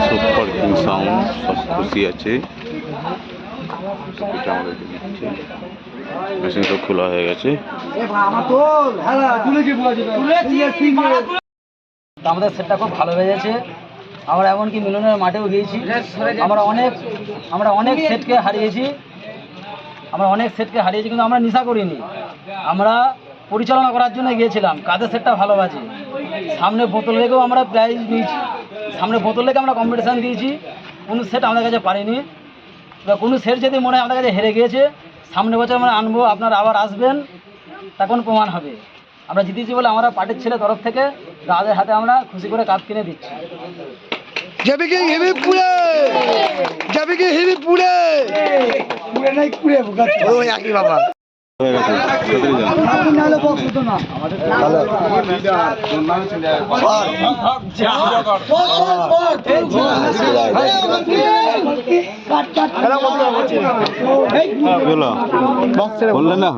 Super king sound সব খুশি আছে। মেশিন তো খোলা হয়ে গেছে। আমাদের সেটটা খুব ভালো বেজেছে। আমরা এমনকি মিলনের মাঠেও গিয়েছি। আমরা অনেক সেটকে হারিয়েছি। কিন্তু আমরা নেশা করিনি। আমরা পরিচালনা করার জন্য গিয়েছিলাম। কাদের সেটটা ভালো বাজে, সামনে বোতল রেখেও আমরা প্রাইজ নিয়েছি। সামনে বোতল রেখে আমরা কম্পিটিশান দিয়েছি। কোনো সেট আমাদের কাছে পারিনি। বা কোনো সেট যদি মনে হয় আমাদের কাছে হেরে গিয়েছে, সামনে বছর আমরা আনবো, আপনারা আবার আসবেন, তখন প্রমাণ হবে। আমরা জিতেছি বলে আমরা পার্টির ছেলে তরফ থেকে দাদাদের হাতে আমরা খুশি করে কাপ কিনে দিচ্ছি। যাবে কি হেভি পুরে, যাবে কি হেভি পুরে, পুরে নাই পুরে ওই একই বাবা হয়ে গেছে। নালে বক্স হতো না আমাদের ভালো বললেন না।